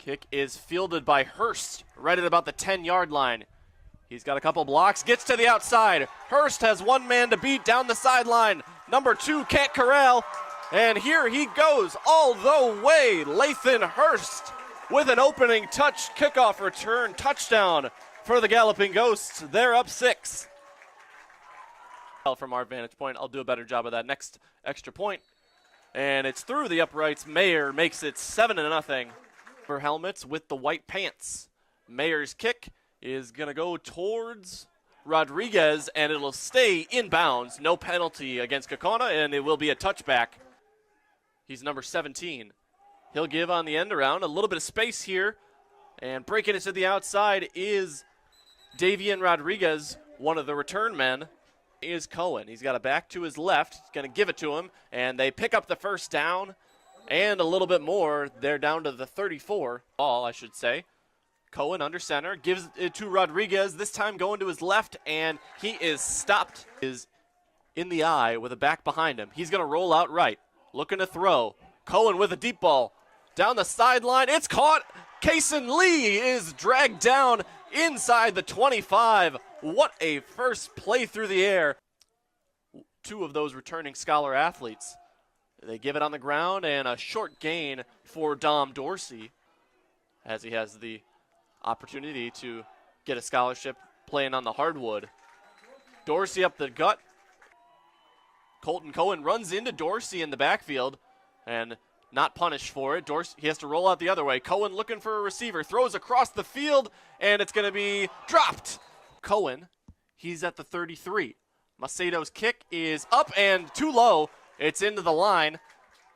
Kick is fielded by Hurst right at about the 10-yard line. He's got a couple blocks, gets to the outside. Hurst has one man to beat down the sideline. Number 2 can't corral. And here he goes all the way. Lathan Hurst with an opening touch kickoff return touchdown for the Galloping Ghosts. They're up 6. From our vantage point, I'll do a better job of that next extra point. And it's through the uprights. Mayer makes it 7-0 for helmets with the white pants. Mayer's kick is going to go towards Rodriguez, and it'll stay in bounds. No penalty against Kaukauna, and it will be a touchback. He's number 17. He'll give on the end around. A little bit of space here, and breaking it to the outside is Davian Rodriguez, one of the return men. Is Cohen. He's got a back to his left. He's going to give it to him, and they pick up the first down and a little bit more. They're down to the 34 ball, I should say. Cohen under center, gives it to Rodriguez, this time going to his left, and he is stopped. Is in the eye with a back behind him. He's going to roll out right, looking to throw. Cohen with a deep ball down the sideline. It's caught. Kaysen Lee is dragged down inside the 25. What a first play through the air. 2 of those returning Scholar athletes. They give it on the ground, and a short gain for Dom Dorsey as he has the opportunity to get a scholarship playing on the hardwood. Dorsey up the gut. Colton Cohen runs into Dorsey in the backfield and not punished for it. Dorsey, he has to roll out the other way. Cohen looking for a receiver, throws across the field, and it's going to be dropped. Cohen, he's at the 33. Macedo's kick is up and too low. It's into the line.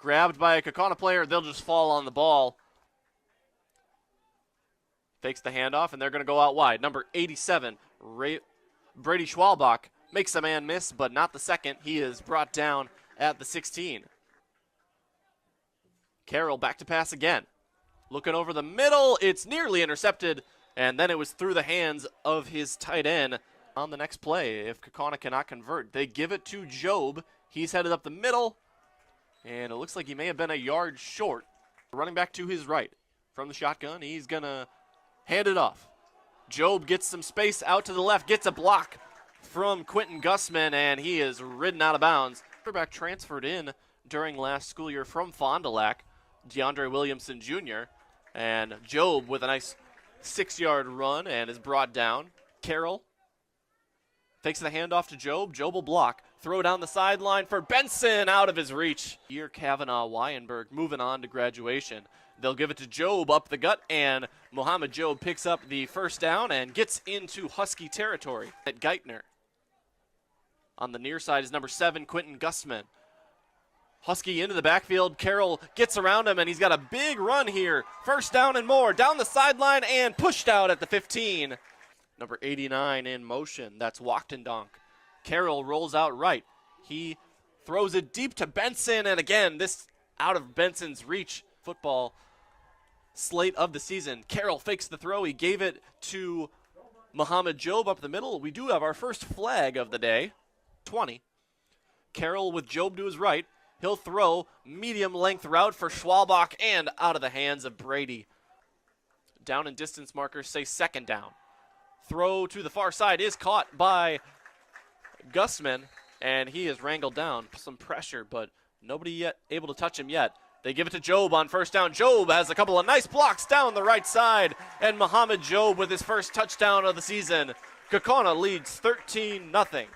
Grabbed by a Kaukauna player. They'll just fall on the ball. Fakes the handoff, and they're going to go out wide. Number 87, Brady Schwalbach, makes a man miss, but not the second. He is brought down at the 16. Carroll back to pass again. Looking over the middle. It's nearly intercepted, and then it was through the hands of his tight end on the next play. If Kaukauna cannot convert, they give it to Job. He's headed up the middle, and it looks like he may have been a yard short. Running back to his right from the shotgun. He's going to hand it off. Job gets some space out to the left, gets a block from Quentin Gussman, and he is ridden out of bounds. Quarterback transferred in during last school year from Fond du Lac, DeAndre Williamson Jr., and Job with a nice 6-yard run and is brought down. Carroll takes the handoff to Job. Job will block. Throw down the sideline for Benson, out of his reach. Here, Kavanaugh Wyenberg moving on to graduation. They'll give it to Job up the gut, and Mohammed Job picks up the first down and gets into Husky territory. At Geithner. On the near side is number 7, Quentin Gussman. Husky into the backfield. Carroll gets around him, and he's got a big run here. First down and more. Down the sideline and pushed out at the 15. Number 89 in motion. That's Wachtendonk. Carroll rolls out right. He throws it deep to Benson, and again, this out of Benson's reach. Football slate of the season. Carroll fakes the throw. He gave it to Mohammed Job up the middle. We do have our first flag of the day. 20. Carroll with Job to his right. He'll throw medium length route for Schwalbach and out of the hands of Brady. Down and distance markers say second down. Throw to the far side is caught by Gussman, and he is wrangled down. Some pressure, but nobody yet able to touch him yet. They give it to Job on first down. Job has a couple of nice blocks down the right side, and Mohammed Job with his first touchdown of the season. Kaukauna leads 13-0.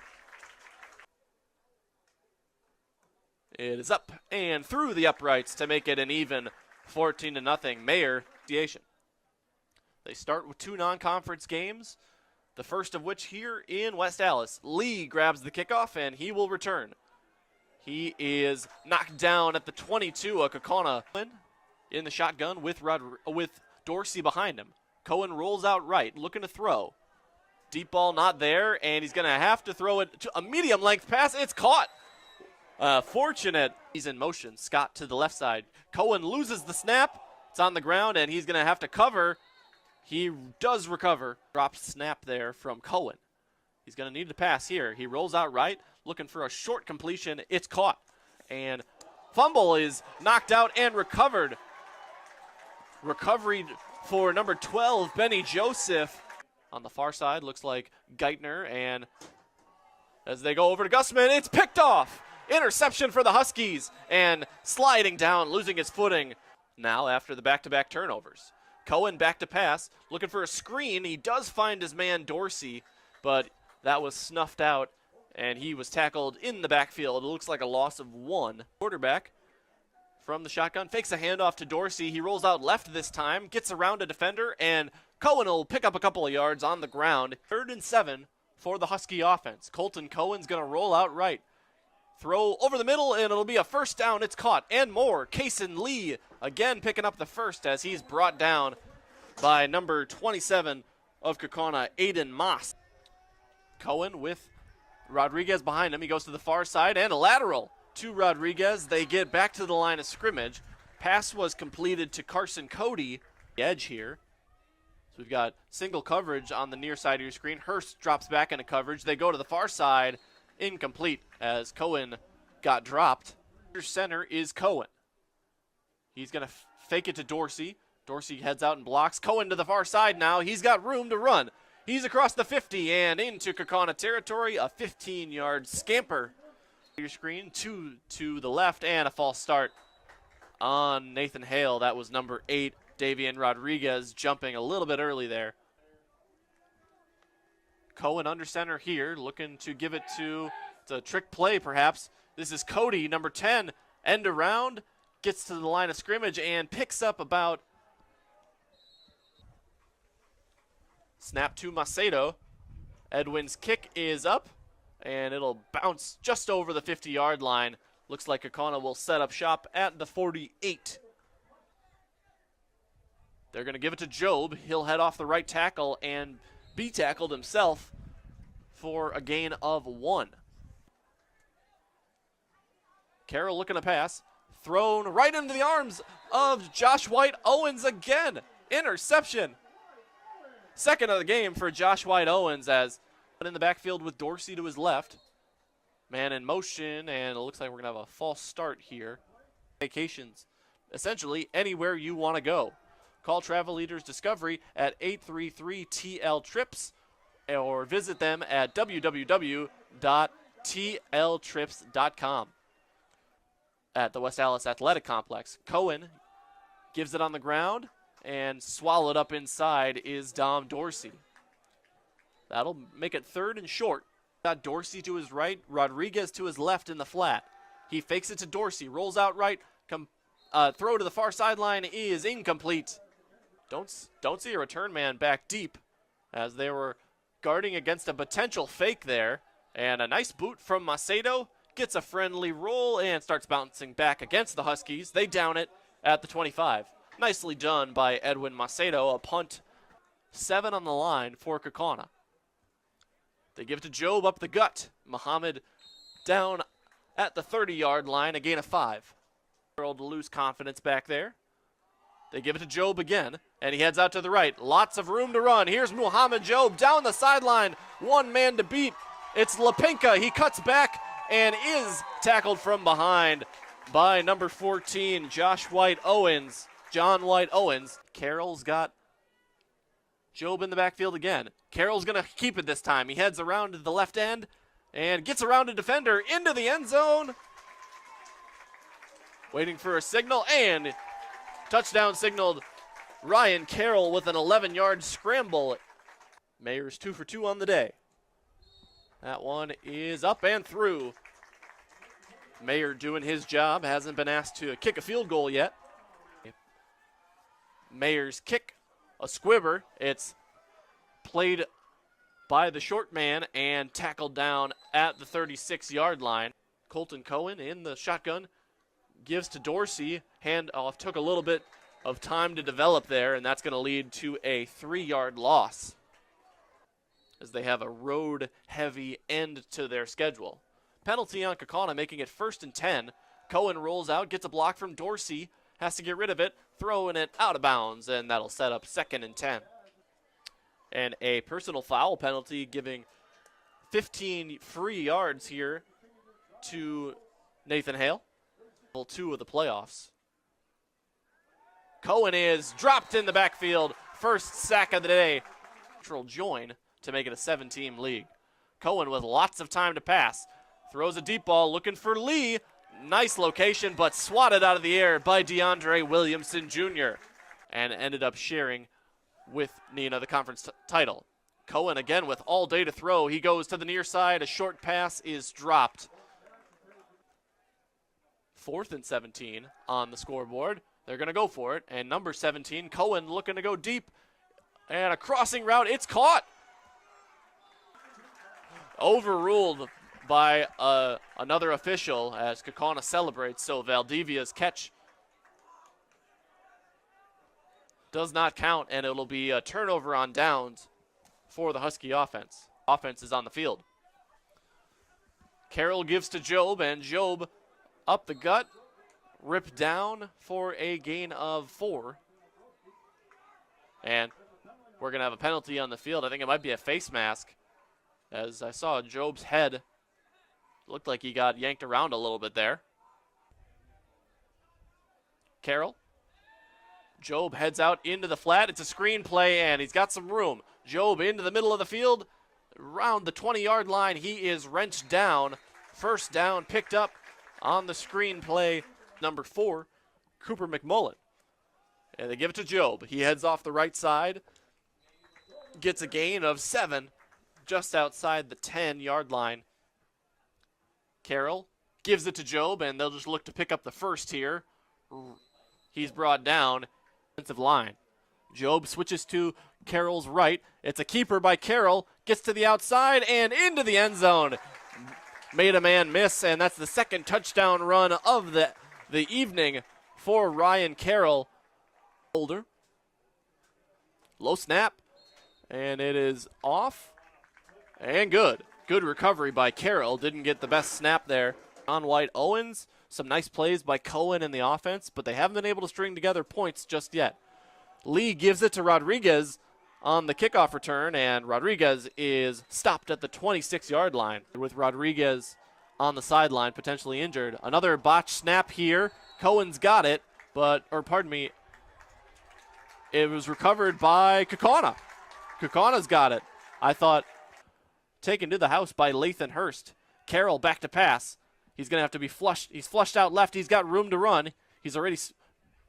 It is up and through the uprights to make it an even 14-0. Mayer. They start with 2 non-conference games, the first of which here in West Allis. Lee grabs the kickoff, and he will return. He is knocked down at the 22. A Kaukauna in the shotgun with Dorsey behind him. Cohen rolls out right, looking to throw. Deep ball not there, and he's going to have to throw it to a medium length pass. It's caught. Fortunate. He's in motion. Scott to the left side. Cohen loses the snap. It's on the ground, and he's going to have to cover. He does recover. Dropped snap there from Cohen. He's going to need to pass here. He rolls out right, looking for a short completion. It's caught. And fumble is knocked out and recovered. Recovery for number 12, Benny Joseph. On the far side, looks like Geithner, and as they go over to Gussman, it's picked off. Interception for the Huskies, and sliding down, losing his footing. Now after the back-to-back turnovers. Cohen back to pass, looking for a screen. He does find his man Dorsey, but that was snuffed out, and he was tackled in the backfield. It looks like a loss of 1. Quarterback from the shotgun fakes a handoff to Dorsey. He rolls out left this time, gets around a defender, and Cohen will pick up a couple of yards on the ground. 3rd and 7 for the Husky offense. Colton Cohen's going to roll out right. Throw over the middle, and it'll be a first down. It's caught, and more. Kaysen Lee again picking up the first as he's brought down by number 27 of Kaukauna, Aiden Moss. Cohen with Rodriguez behind him. He goes to the far side, and a lateral to Rodriguez. They get back to the line of scrimmage. Pass was completed to Carson Cody. Edge here. So we've got single coverage on the near side of your screen. Hurst drops back into coverage. They go to the far side. Incomplete as Cohen got dropped. Your center is Cohen. He's going to fake it to Dorsey. Dorsey heads out and blocks. Cohen to the far side now. He's got room to run. He's across the 50 and into Kaukauna territory. A 15-yard scamper. Your screen, 2 to the left, and a false start on Nathan Hale. That was number 8, Davian Rodriguez, jumping a little bit early there. Cohen under center here, looking to give it to, it's a trick play perhaps. This is Cody, number 10, end around, gets to the line of scrimmage and picks up about, snap to Macedo. Edwin's kick is up, and it'll bounce just over the 50-yard line. Looks like Kaukauna will set up shop at the 48. They're going to give it to Job. He'll head off the right tackle and be tackled himself for a gain of 1. Carroll looking to pass. Thrown right into the arms of Josh White Owens again. Interception. Second of the game for Josh White Owens as in the backfield with Dorsey to his left. Man in motion, and it looks like we're going to have a false start here. Vacations, essentially anywhere you want to go. Call Travel Leaders Discovery at 833-TL-TRIPS or visit them at www.tltrips.com. At the West Allis Athletic Complex, Cohen gives it on the ground, and swallowed up inside is Dom Dorsey. That'll make it 3rd and short. Got Dorsey to his right, Rodriguez to his left in the flat. He fakes it to Dorsey, rolls out right, throw to the far sideline is incomplete. Don't see a return man back deep as they were guarding against a potential fake there. And a nice boot from Macedo, gets a friendly roll and starts bouncing back against the Huskies. They down it at the 25. Nicely done by Edwin Macedo, a punt. 7 on the line for Kaukauna. They give it to Job up the gut. Muhammad down at the 30-yard line, a gain of 5. To lose confidence back there. They give it to Job again, and he heads out to the right. Lots of room to run. Here's Muhammad Job down the sideline. One man to beat. It's Lapinka. He cuts back and is tackled from behind by number 14, John White Owens. Carroll's got Job in the backfield again. Carroll's going to keep it this time. He heads around to the left end and gets around a defender into the end zone. Waiting for a signal, and touchdown signaled. Ryan Carroll with an 11-yard scramble. Mayer's 2 for 2 on the day. That one is up and through. Mayer doing his job. Hasn't been asked to kick a field goal yet. Mayer's kick, a squibber. It's played by the short man and tackled down at the 36-yard line. Colton Cohen in the shotgun. Gives to Dorsey. Handoff took a little bit of time to develop there, and that's going to lead to a 3-yard loss as they have a road-heavy end to their schedule. Penalty on Kaukauna, making it 1st and 10. Cohen rolls out, gets a block from Dorsey, has to get rid of it, throwing it out of bounds, and that'll set up 2nd and 10. And a personal foul penalty, giving 15 free yards here to Nathan Hale. 2 of the playoffs. Cohen is dropped in the backfield. First sack of the day. Join to make it a 7-team league. Cohen with lots of time to pass. Throws a deep ball looking for Lee. Nice location, but swatted out of the air by DeAndre Williamson Jr. and ended up sharing with Neenah the conference title. Cohen again with all day to throw. He goes to the near side. A short pass is dropped. 4th and 17 on the scoreboard. They're going to go for it. And number 17, Cohen, looking to go deep. And a crossing route. It's caught. Overruled by another official as Kaukauna celebrates. So Valdivia's catch does not count, and it'll be a turnover on downs for the Husky offense. Offense is on the field. Carroll gives to Job, and Job up the gut, ripped down for a gain of 4. And we're going to have a penalty on the field. I think it might be a face mask, as I saw Job's head. Looked like he got yanked around a little bit there. Carroll. Job heads out into the flat. It's a screen play, and he's got some room. Job into the middle of the field. Around the 20-yard line, he is wrenched down. First down picked up on the screen play. Number 4, Cooper McMullen. And they give it to Job. He heads off the right side. Gets a gain of 7 just outside the 10-yard line. Carroll gives it to Job, and they'll just look to pick up the first here. He's brought down. Defensive line. Job switches to Carroll's right. It's a keeper by Carroll. Gets to the outside and into the end zone. Made a man miss, and that's the second touchdown run of the evening for Ryan Carroll. Holder. Low snap, and it is off and good. Good recovery by Carroll. Didn't get the best snap there. On White Owens. Some nice plays by Cohen in the offense, but they haven't been able to string together points just yet. Lee gives it to Rodriguez on the kickoff return, and Rodriguez is stopped at the 26-yard line with Rodriguez on the sideline, potentially injured. Another botched snap here. Cohen's got it, it was recovered by Kaukauna. Kaukauna's got it. I thought taken to the house by Lathan Hurst. Carroll back to pass. He's going to have to be flushed. He's flushed out left. He's got room to run. He's already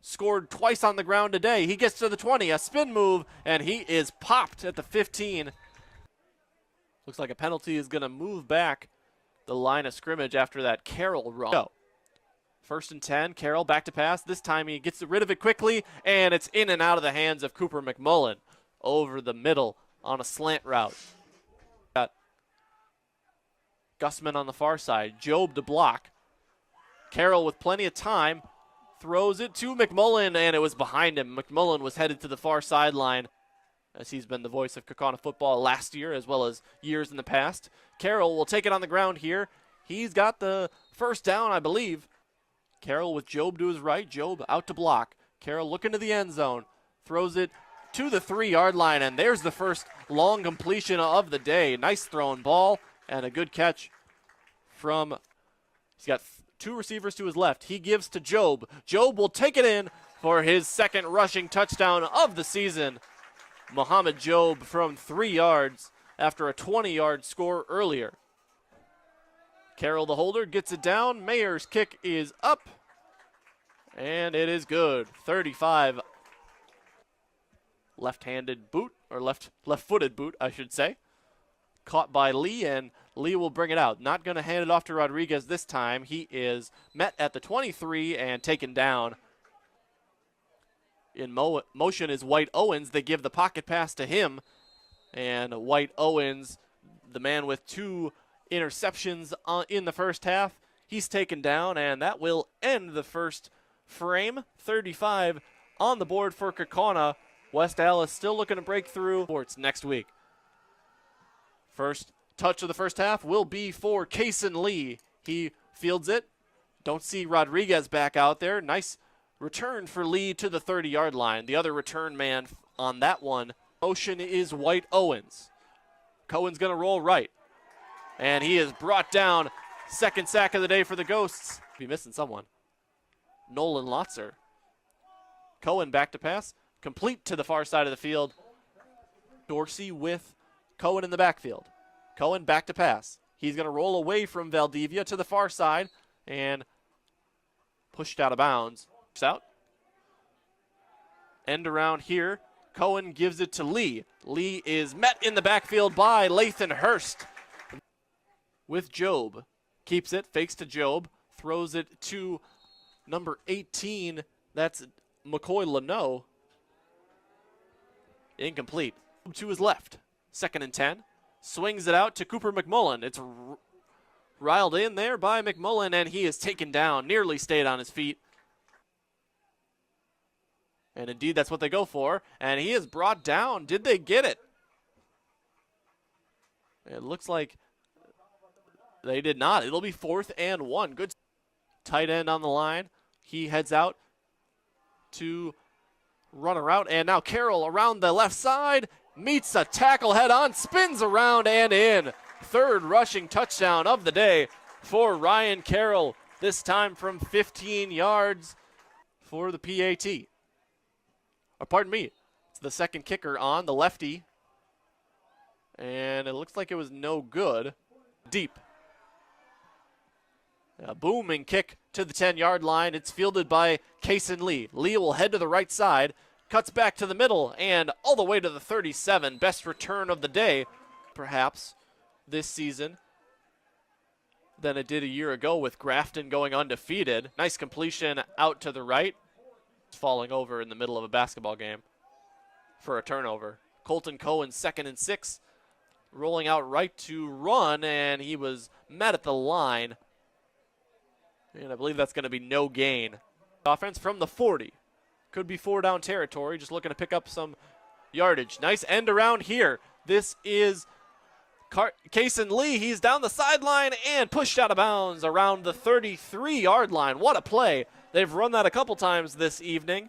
scored twice on the ground today. He gets to the 20, a spin move, and he is popped at the 15. Looks like a penalty is going to move back the line of scrimmage after that Carroll run. So, 1st and 10, Carroll back to pass. This time he gets rid of it quickly, and it's in and out of the hands of Cooper McMullen over the middle on a slant route. Gussman on the far side. Job to block. Carroll with plenty of time throws it to McMullen, and it was behind him. McMullen was headed to the far sideline, as he's been the voice of Kaukauna football last year as well as years in the past. Carroll will take it on the ground here. He's got the first down, I believe. Carroll with Job to his right. Job out to block. Carroll looking to the end zone. Throws it to the 3-yard line, and there's the first long completion of the day. Nice thrown ball. And a good catch from, he's got 2 receivers to his left. He gives to Job. Job will take it in for his second rushing touchdown of the season. Muhammad Job from 3 yards after a 20-yard score earlier. Carroll, the holder, gets it down. Mayer's kick is up, and it is good. 35. Left-handed boot, or left-footed boot, I should say. Caught by Lee, and Lee will bring it out. Not going to hand it off to Rodriguez this time. He is met at the 23 and taken down. In motion is White Owens. They give the pocket pass to him, and White Owens, the man with 2 interceptions in the first half, he's taken down, and that will end the first frame. 35 on the board for Kaukauna. West Allis still looking to break through. Sports next week. First touch of the first half will be for Kaysen Lee. He fields it. Don't see Rodriguez back out there. Nice return for Lee to the 30-yard line. The other return man on that one. Motion is White Owens. Cohen's going to roll right. And he is brought down. Second sack of the day for the Ghosts. Be missing someone. Nolan Lotzer. Cohen back to pass, complete to the far side of the field. Dorsey with Cohen in the backfield. Cohen back to pass. He's going to roll away from Valdivia to the far side and pushed out of bounds. Out. End around here. Cohen gives it to Lee. Lee is met in the backfield by Lathan Hurst. With Job. Keeps it, fakes to Job, throws it to number 18. That's McCoy Leno. Incomplete. To his left. 2nd and 10. Swings it out to Cooper McMullen. It's riled in there by McMullen, and he is taken down. Nearly stayed on his feet. And indeed, that's what they go for. And he is brought down. Did they get it? It looks like they did not. It'll be 4th and 1. Good tight end on the line. He heads out to run a route. And now Carroll around the left side. Meets a tackle head on. Spins around and in. 3rd rushing touchdown of the day for Ryan Carroll. This time from 15 yards for the PAT. Pardon me, it's the 2nd kicker on, the lefty. And it looks like it was no good. Deep. A booming kick to the 10-yard line. It's fielded by Kaysen Lee. Lee will head to the right side, cuts back to the middle, and all the way to the 37. Best return of the day, perhaps, this season than it did a year ago with Grafton going undefeated. Nice completion out to the right. Falling over in the middle of a basketball game for a turnover. Colton Cohen 2nd and 6. Rolling out right to run, and he was met at the line. And I believe that's going to be no gain. Offense from the 40. Could be 4-down territory, just looking to pick up some yardage. Nice end around here. This is Kaysen Lee. He's down the sideline and pushed out of bounds around the 33-yard line. What a play. They've run that a couple times this evening.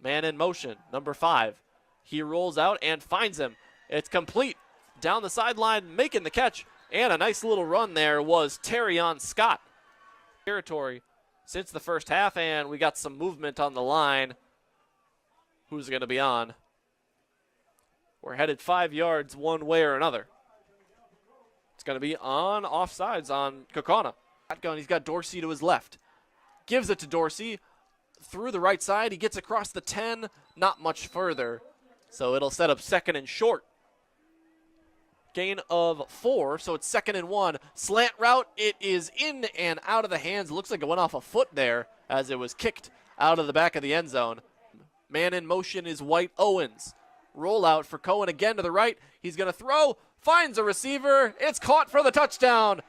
Man in motion, number 5. He rolls out and finds him. It's complete. Down the sideline, making the catch. And a nice little run there was Terrion Scott. Territory since the first half, and we got some movement on the line. Who's going to be on? We're headed 5 yards one way or another. It's going to be on offsides on Kaukauna. Shotgun, he's got Dorsey to his left. Gives it to Dorsey through the right side. He gets across the 10, not much further. So it'll set up 2nd and short. Gain of 4, so it's 2nd and 1. Slant route, it is in and out of the hands. It looks like it went off a foot there as it was kicked out of the back of the end zone. Man in motion is White Owens. Rollout for Cohen again to the right. He's going to throw, finds a receiver. It's caught for the touchdown.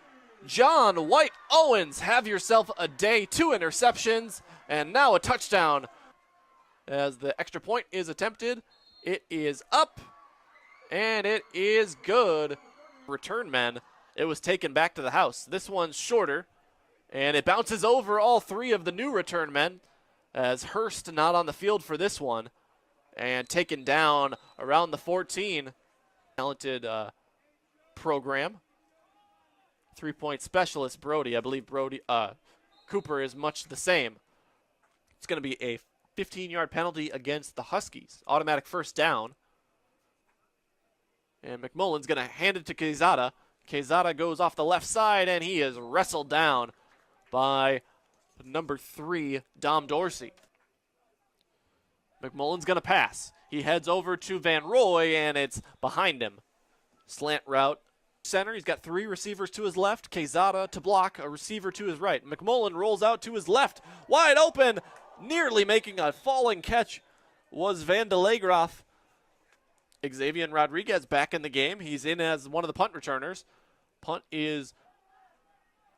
John White Owens, have yourself a day. 2 interceptions, and now a touchdown. As the extra point is attempted, it is up, and it is good. Return men, it was taken back to the house. This one's shorter, and it bounces over all 3 of the new return men, as Hurst not on the field for this one, and taken down around the 14. Talented program. 3-point specialist Brody. I believe Cooper is much the same. It's going to be a 15-yard penalty against the Huskies. Automatic first down. And McMullen's going to hand it to Quezada. Quezada goes off the left side, and he is wrestled down by number 3, Dom Dorsey. McMullen's going to pass. He heads over to Van Roy, and it's behind him. Slant route. Center, he's got 3 receivers to his left. Quezada to block, a receiver to his right. McMullen rolls out to his left. Wide open, nearly making a falling catch was Van de Leegroff. Xavier Rodriguez back in the game. He's in as one of the punt returners. Punt is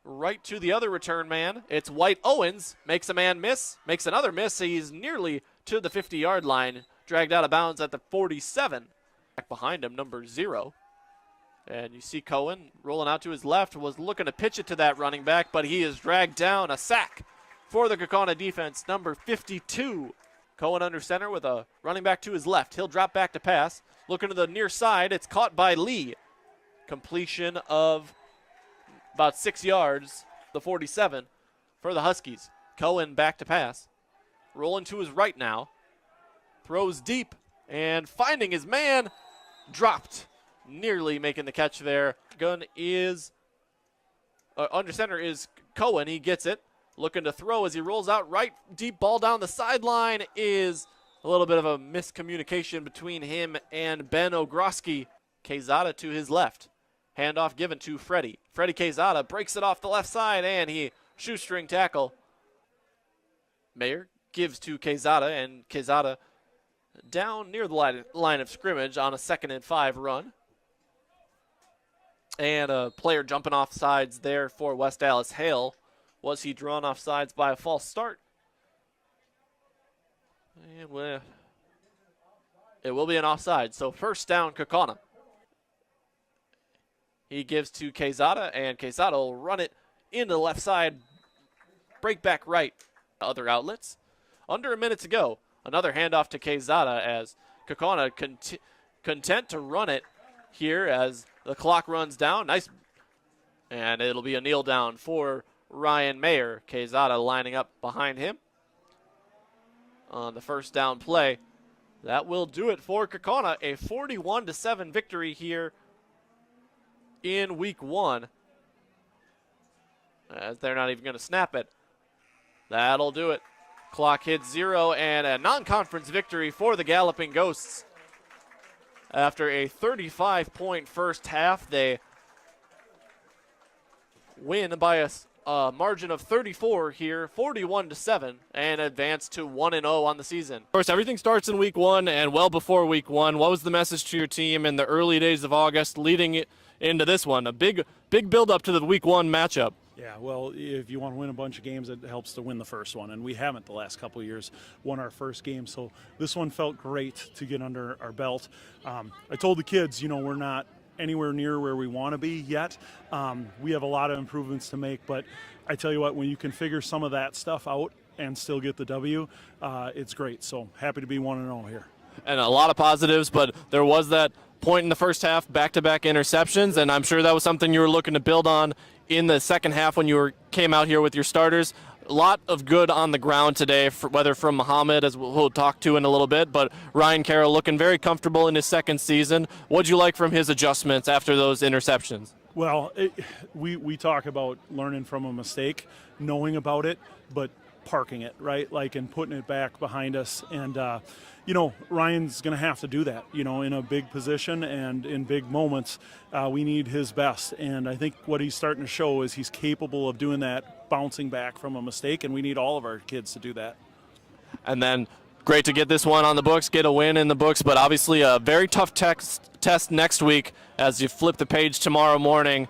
right to the other return man. It's White Owens. Makes a man miss. Makes another miss. He's nearly to the 50-yard line. Dragged out of bounds at the 47. Back behind him, number 0. And you see Cohen rolling out to his left. Was looking to pitch it to that running back, but he is dragged down. A sack for the Kaukauna defense, number 52. Cohen under center with a running back to his left. He'll drop back to pass. Looking to the near side. It's caught by Lee. Completion of about 6 yards, the 47 for the Huskies. Cohen back to pass. rolling to his right now. Throws deep and finding his man. Dropped. Nearly making the catch there. Gun is, under center is Cohen. He gets it. Looking to throw as he rolls out right. Deep ball down the sideline is a little bit of a miscommunication between him and Ben Ogroski. Quezada to his left. Handoff given to Freddie. Freddie Quezada breaks it off the left side, and he shoestring tackle. Mayer gives to Quezada, and Quezada down near the line of scrimmage on a 2nd and 5 run. And a player jumping off sides there for West Allis. Hale, was he drawn off sides by a false start? And it will be an offside, so first down Kaukauna. He gives to Quezada, and Quezada will run it into the left side, break back right. Other outlets. Under a minute to go. Another handoff to Quezada as Kaukauna content to run it here as the clock runs down. Nice. And it'll be a kneel down for Ryan Mayer. Quezada lining up behind him on the first down play. That will do it for Kaukauna. A 41-7 victory here in week 1. As they're not even going to snap it. That'll do it. Clock hits 0 and a non-conference victory for the Galloping Ghosts. After a 35-point first half, they win by a margin of 34 here, 41-7, and advance to 1-0 on the season. Of course, everything starts in week 1 and well before week 1. What was the message to your team in the early days of August leading into this one? A big build-up to the week 1 matchup. Yeah, well, if you want to win a bunch of games, it helps to win the first one, and we haven't the last couple of years won our first game, so this one felt great to get under our belt. I told the kids, we're not anywhere near where we want to be yet. We have a lot of improvements to make, but I tell you what, when you can figure some of that stuff out and still get the W, it's great. So happy to be 1-0 here. And a lot of positives, but there was that point in the first half, back-to-back interceptions, and I'm sure that was something you were looking to build on in the second half when you came out here with your starters. A lot of good on the ground today, whether from Muhammad, as we'll talk to in a little bit, but Ryan Carroll looking very comfortable in his second season. What'd you like from his adjustments after those interceptions? Well, we talk about learning from a mistake, knowing about it, but parking it, right? And putting it back behind us. And, Ryan's going to have to do that, in a big position and in big moments. We need his best. And I think what he's starting to show is he's capable of doing that, bouncing back from a mistake, and we need all of our kids to do that. And then great to get this one on the books, get a win in the books, but obviously a very tough test next week as you flip the page tomorrow morning,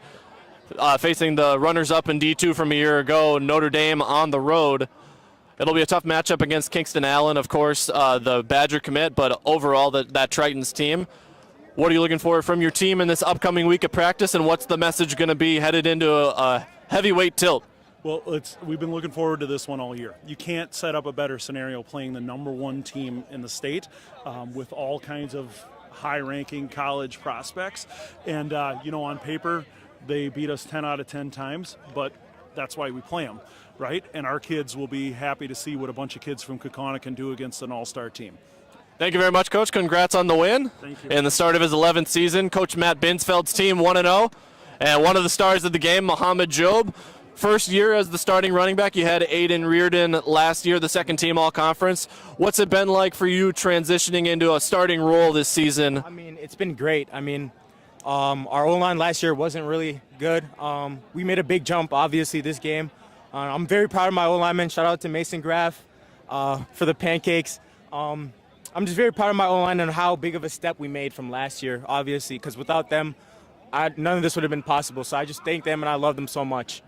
facing the runners-up in D2 from a year ago, Notre Dame on the road. It'll be a tough matchup against Kingston Allen, of course, the Badger commit, but overall that Tritons team. What are you looking for from your team in this upcoming week of practice, and what's the message going to be headed into a heavyweight tilt? Well, we've been looking forward to this one all year. You can't set up a better scenario playing the #1 team in the state with all kinds of high-ranking college prospects. And, on paper, they beat us 10 out of 10 times, but that's why we play them, right? And our kids will be happy to see what a bunch of kids from Kaukauna can do against an all-star team. Thank you very much, Coach. Congrats on the win. Thank you. In the start of his 11th season, Coach Matt Binsfeld's team 1-0. And one of the stars of the game, Mohammed Job. First year as the starting running back. You had Aiden Reardon last year, the second team all-conference. What's it been like for you transitioning into a starting role this season? It's been great. Our O-line last year wasn't really good. We made a big jump, obviously, this game. I'm very proud of my O-linemen. Shout out to Mason Graff for the pancakes. I'm just very proud of my O-line and how big of a step we made from last year, obviously, because without them, none of this would have been possible. So I just thank them, and I love them so much.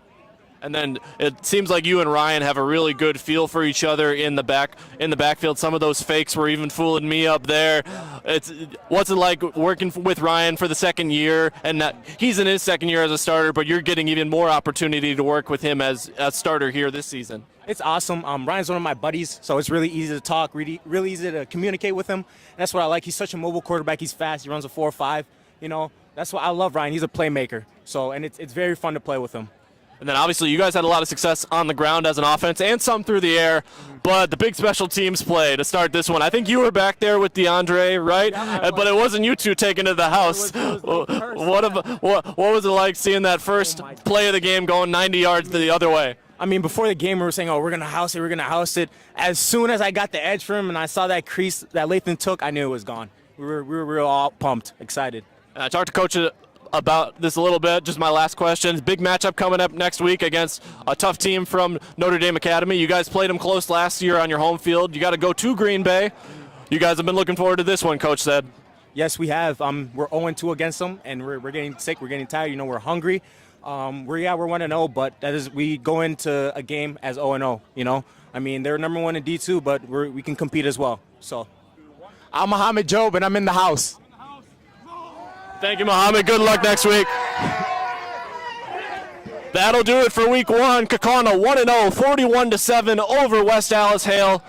And then it seems like you and Ryan have a really good feel for each other in the backfield. Some of those fakes were even fooling me up there. What's it like working with Ryan for the second year? And he's in his second year as a starter, but you're getting even more opportunity to work with him as a starter here this season. It's awesome. Ryan's one of my buddies, so it's really easy to talk, really easy to communicate with him. And that's what I like. He's such a mobile quarterback. He's fast. He runs a 4.5. That's why I love Ryan. He's a playmaker. So, and it's very fun to play with him. And then obviously you guys had a lot of success on the ground as an offense and some through the air, but the big special teams play to start this one. I think you were back there with DeAndre, right? Yeah, But it wasn't you two taking to the house. What was it like seeing that first play of the game going 90 yards the other way? I mean, before the game, we were saying, oh, we're going to house it. As soon as I got the edge from him and I saw that crease that Lathan took, I knew it was gone. We were all pumped, excited. I talked to Coach about this a little bit. Just my last question. Big matchup coming up next week against a tough team from Notre Dame Academy. You guys played them close last year on your home field. You got to go to Green Bay. You guys have been looking forward to this one, Coach said. Yes, we have. We're 0-2 against them, and we're getting sick. We're getting tired. We're hungry. We're 1-0, but that is we go into a game as 0-0. I mean, they're number 1 in D2, but we can compete as well. So, I'm Mohammed Job, and I'm in the house. Thank you, Mohammed. Good luck next week. That'll do it for week 1. Kaukauna 1-0, 41-7 over West Allis Hale.